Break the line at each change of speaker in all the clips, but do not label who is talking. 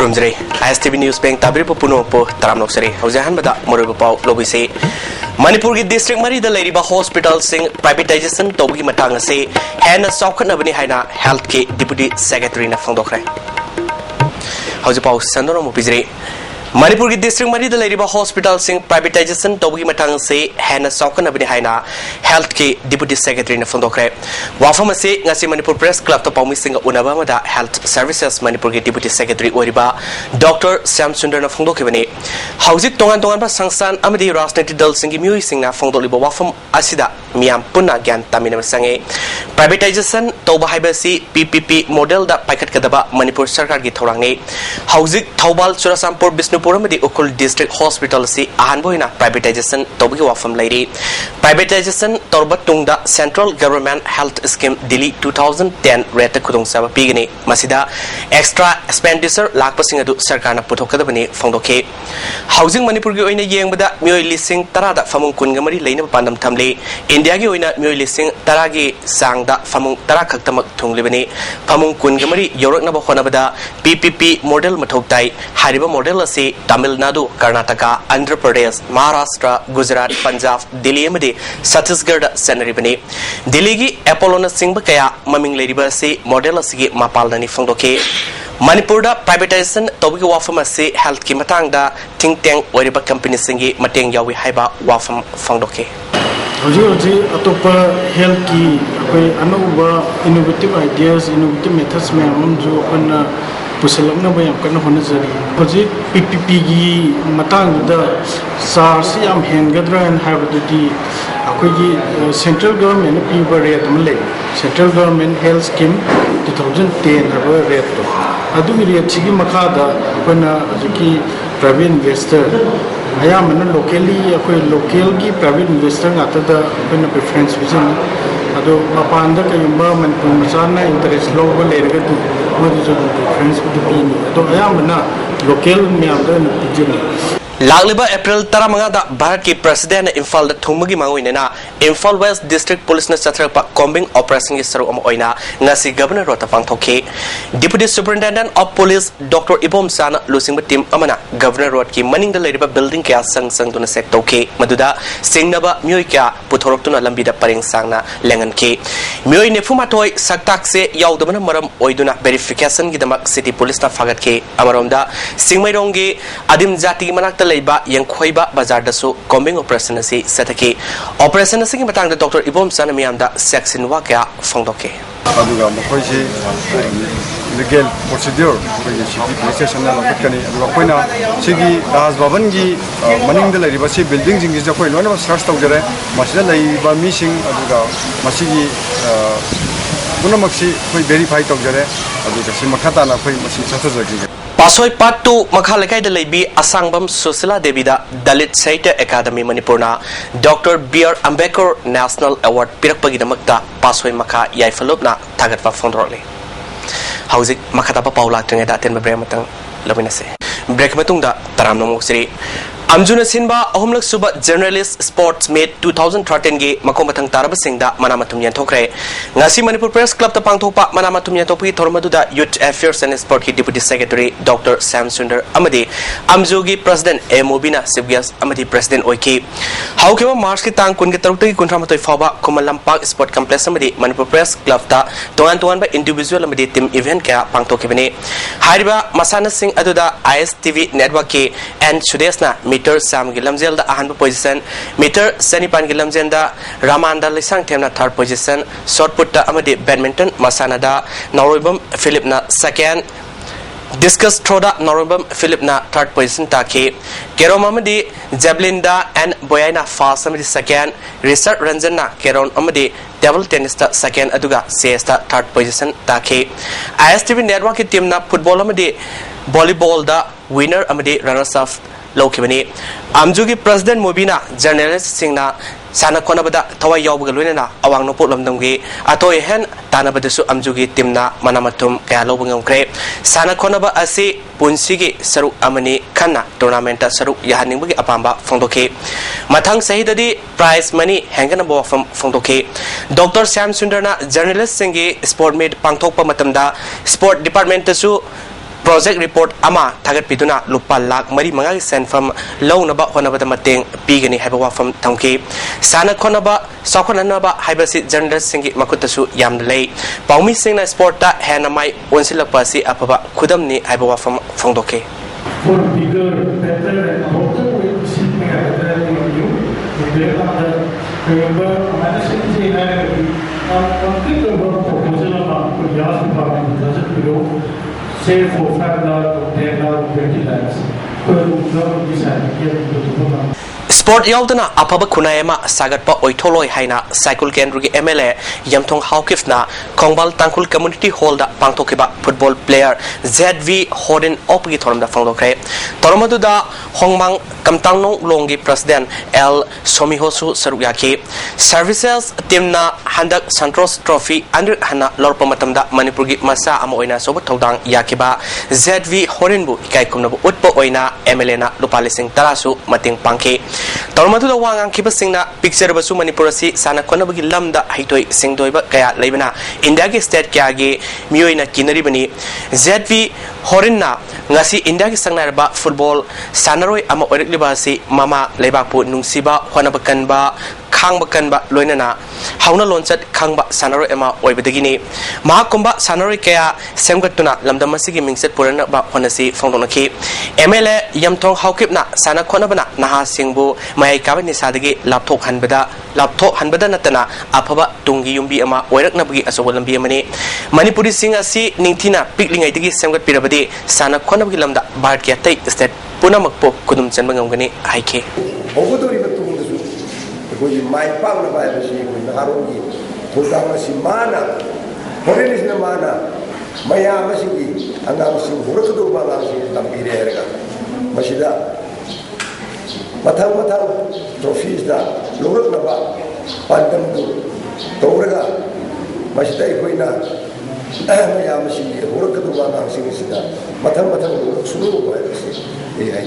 Kurumjare, ISTV News Bank Tabri Puno Po Taramnoxere, Hosahan Bada Murubao Lobise, Manipuri District Mari the Lady Hospital Sing Privatization Togi Matanga say, and a Sokan Abani Haina Health Care Deputy Secretary in a Fondokre. Hosapao Sandoro Mupizre. Manipuri District Mari the Lady Hospital Sing Privatization Togi Matanga say, and a Sokan Abani Haina Health Care Deputy Secretary in a Fondokre. Wafama say, Nasi Manipur Press Club to Pomising Unabamada Health Services Manipuri Deputy Secretary Oriba, Dr. Sam Sundar Fondokevani. Housit Tongan Tongan Sangsan Amadi Rasneti Dal Singi Musing na Fondolibo Wafam Asida Miam Puna Gan Tamina Sange. Privatization Toba Hibasi PPP model da Paikat Kadaba Manipur Sarkar Gitorangi. Housit Taubal Surasampur Bisnupuramadi Ukul District Hospital si Ahanboina Privatization Tobi Wafam Lady. Privatization Torbatungda Central Government Health Scheme Delhi 2010 Reta Kudung Saba Pigani Masida Extra Expenditure Lakpasingadu Sarkana Putokadabani Fondoke. Housing Manipur Gioina Yang Bada Mui Lising Tarada Famung Kungamari Lane of Pandam Tamle, India Gioina Mui Lising Taragi Sangda Famung Tarakatamak Tunglibani, Famung Kungamari, Yoroknaba Honabada, PPP model Matotai, Hariba model say Tamil Nadu, Karnataka, Andhra Pradesh, Maharashtra, Gujarat, Punjab, Delhi Amadi, Chhattisgarh, Senaribani, Delhi Apollona Singbakaya, Maming Ladiba say model Sigi Mapalani Fondoke. Manipurda privatization Tobi Wafam say health Kimatanga, think tank Oriba company singi Matang Yawi Haiba Wafam Fondoke.
Hoji Atopa health key, Anova innovative ideas, innovative methods may onjo on Pusalamna by Kana Honazari. Hoji PPP Matang the Sarsiam Hengadra and have the central government people rate Malay. Central government health scheme 2010 have a rate. Adumiri Chigi Makada when a private investor. I am locally a local private investor after the preference vision. Ado Mapanda Kayumba and Pumasana interest local area to what is the difference with the Pini. Ado I am local Mianda and Pijini.
Lagliba April Taramanga Bharat ki President Imphal da Thumagi Manguinena Imphal West District Police na Satrapa Combing Operation Gisaru Oina Nasi Governor Rota Pangtoke Deputy Superintendent of Police Dr. Ibom Sana losing the team Amana Governor Rot ki Manning the Ladiba Building Kya Sang Sang Duna Sektoke Maduda Singnaba Muika Putorotuna Lambida Paring Sangna Lengan K Mui Nefumatoi Saktakse Yaudamana Maram Oiduna Verification Gidamak City Police na Fagat K Amaronda Singmairongi Adim Zati Manakta Laiba yang Khoiba Bazar dasu combing operation si setake operation si matang da Dr. Ibom Sana Miamda section wa kya fongdoke
aduga mokhoi si legal procedure ko ye city police station na lakat kani aduga koina sigi Raj Bhavan gi maning da laiba si building jing ji khoi loina search tawjare masida laiba mi sing aduga masigi punamaksi khoi verify tawjare aduga si makhata na khoi masi chathajagi
Pasoi Part 2 Makhalakai de Lebi Asangbam Susila Devida Dalit Saita Academy Manipurna Dr. B.R. Ambedkar National Award Pirakpagidamakta Pasoi Makha Yaifalupna Tagatwa Fondrole Hauzik Makatapa Paula Tungeda Ten Brematang Labinase Break Matunda Taramno Sri Amjuna Sinba Ahumlak Suba Journalist Sports Made 2013 ge Makomatang Tarabasingda Manamatum Yantokre Nasi Manipur Press Club the Pangtopa Manamatum Yantopi Tormaduda Youth Affairs and Sport Deputy Secretary Dr. Sam Sundar Amadi Amzugi President Mobina Sibgas Amadi President Oiki However March ki tang kun gitaruti kuntramatoi faba Kumalampak Sport Complex Amadi Manipur Press Club ta Tuan by individual Amadi team event kaya Pangtokibane Hariba Masana Singh Aduda ISTV Network ke and Sudesna Meter Sam Gilamzel the Ahan position, Meter Sanipan Gilamzen the Ramanda Lisang Temna third position, Short Put Amadi Badminton, Masanada, Noribum Philip na second, Discus Troda, Noribum Philip na third position Taki, Kero Mamadi, Jablinda and Boyana Fast Amadi second, Research Ranjana, Keron Amadi, Devil Tennis second, Aduga, Siesta third position Taki, ISTV Network team na football Amadi, volleyball the winner Amadi runners up. Lokibani Amjugi President Mobina journalist Singna Sana Konabada Tawa Yawgaluna Awang no Pulam Dungi Atoy Hen Tanabadasu Amjugi Timna Manamatum Kalobung Grape Sana Konaba Asi Punsigi Saru Amani Kana Tournament Saru Yahaningi Apamba Fondoke Matang Sahidadi prize money hanging above from Fondoke Dr. Sam Sundarna journalist Singi Sport made Pangtopa Matamda Sport Department Su project report ama thagat piduna lupa lakh mari mangai senfam lawnaba honabada mateng pigani haiba wafam thamki sana khonaba sakhonanaba haibasi journalist singi makutasu yamna lei paumi singna sport ta henamai onsilakpa si apaba khudamni haiba wafam phongdoke
for bigger, better, and outer way to see me at the you. Remember, management is complete work proposal about Yas department doesn't below, say for 5 lakhs, 10 lakhs, 20 lakhs.
Sport yaudana apaba kunayama sagatpa oitholoi haina cycle kendrugi MLA Yamthong Haukifna Kongbal Tangkul Community Hall da pangthokiba football player ZV Horin opgi thoramda phangdokre toromadu da Hongmang Kamtangnong Longi President L Somihosu Sarukyaki services teamna handak Santos Trophy under hana lorpa matamda Manipurgi masa ama oina sobat thodang yakiba ZV Horinbu ikai kumnabu utpo oina MLA na lupalising tarasu mating pangki toromadu da wangang kibasingna picture basu Manipurasi sana konabagi lamda haitoi singdoiba kaya leibana India gi state kya gi mioina kinaribani ZV Horinna ngasi India gi sangnarba football sanaroi ama oiriklibasi mama leibakpu nungsiba honabakanba khangbakanba loinana hauna lonchat khangba sanaroi ama oibadagini mahakumba sanaroi kaya semgatuna lamdamasigi mingset purana ba honasi phongdonaki MLA Yamthong Haukipna sana khonabana naha singbu mai kabani sadagi lapthok hanbada natana aphaba tungi yumbi ama oiraknabagi asogolambi amani Manipuri sing asi ningthina piklingai digi semgat pirabadi sana khonabagi lamda bharat kya tai state punamakpo kudum chanba ngamgani haike
कोई माइपांग न पाए बसी कोई नहारों की थोड़ा मसी माना होरेनिस न माना मया मसी की अंगाम सिंह होरक दो बांगाम सिंह तंबीरे रहेगा मसीदा मथांग ट्रॉफीज दा लोरक न बा पांतम दो तोरगा मसीदा कोई ना मया मसी की होरक दो बांगाम सिंह सिदा मथांग लोरक सुनो पाए बसी ये है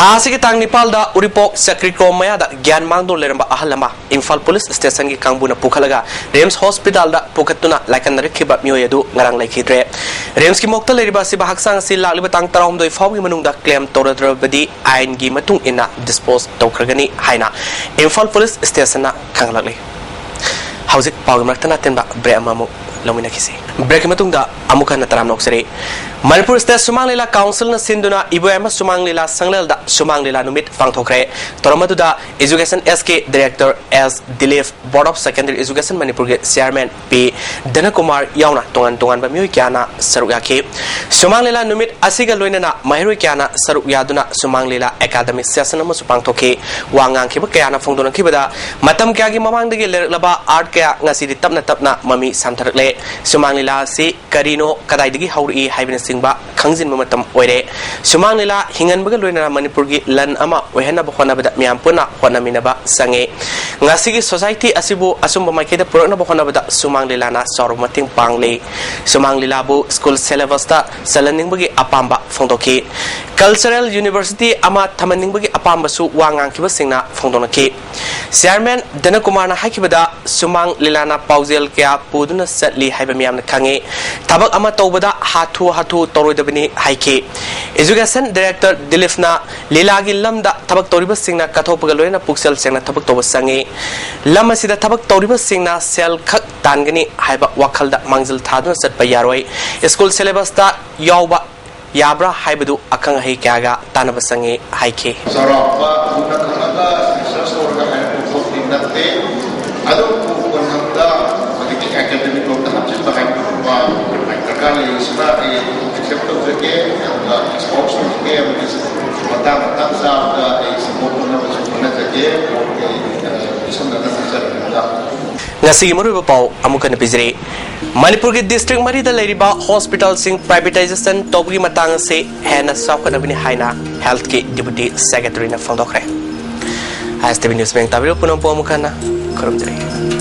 Thasi ki tang Nepal da Uripok Sakri Kromaya da Gyan Mangdo leramba ahalama Imphal Police Station ki kangbuna pukhalaga Rems Hospital da pukatuna laikan narikhiba mioyedu ngarang laikhidre Rems ki mokta leriba si bahaksang si lakliba tang tarawm doi fawgi manungda claim toradrabadi ain gi matung ina dispose tawkragani haina Imphal Police Station na khanglakli Hauzik pawgi martana tenba bre amamu lomina kisi break matung da amuka na taram noksere Manipur State Sumang Lila Council na sinduna ibuema Sumang Lila sanglel da Sumang Lila numit fangthokre toromadu da Education SK Director S Dilip Board of Secondary Education Manipur ge Chairman P Danakumar yauna tongan ba miyoi kyana sarukyaki Sumang Lila numit asiga loinana mahiroi kyana sarukyaduna Sumang Lila Academic Session ama supangthoke wangang khiba kyana phongdona khibada matam kyagi mamang dagi laba art kya ngasi tapna mami samtharakle Sumang Lila si karino kadai dagi hauri haibin singba khangjin mamatam oire Sumang Lila hingan baga loina Manipur gi lan ama ohena ba khona bada miam puna khona minaba sange ngasi gi society asibu asumba maikeda purana ba khona bada Sumang Lila na sormating pangle Sumang Lila bu school syllabus ta salaning bagi apamba phongdoki cultural university ama thamaning bagi apamba su wangang kiba singna phongdonaki Chairman Danakumar na hakibada Sumang Lila na pauzel kya puduna satli haiba miam na khange tabak ama tawbada hatu toroidabani haike Education Director Dilip na Lilagi lamda tabak toriba singna kathopaga loina puksel sengna tabak toba sange lam asida tabak toriba singna sel khak tangani haiba wakhalda mangjil thaduna satpa yaroi school syllabus ta yawba yabra haibadu akang hai kyaga tanaba sange haike
sarapa mutakhanaga research orga hai pukhinatte adu pukhanda political academic of the hapchil bakai ba kakale isra accept of the game and sports of the game is matang sa da support na the game or isam na sa
ngasi muru pau amuka na pizre Manipur ki district mari da leriba hospital sing privatization tobgi matang se hena sakana bini haina health ki deputy secretary na phongdokre ISTV news bank tabiro punam po amuka na korum jare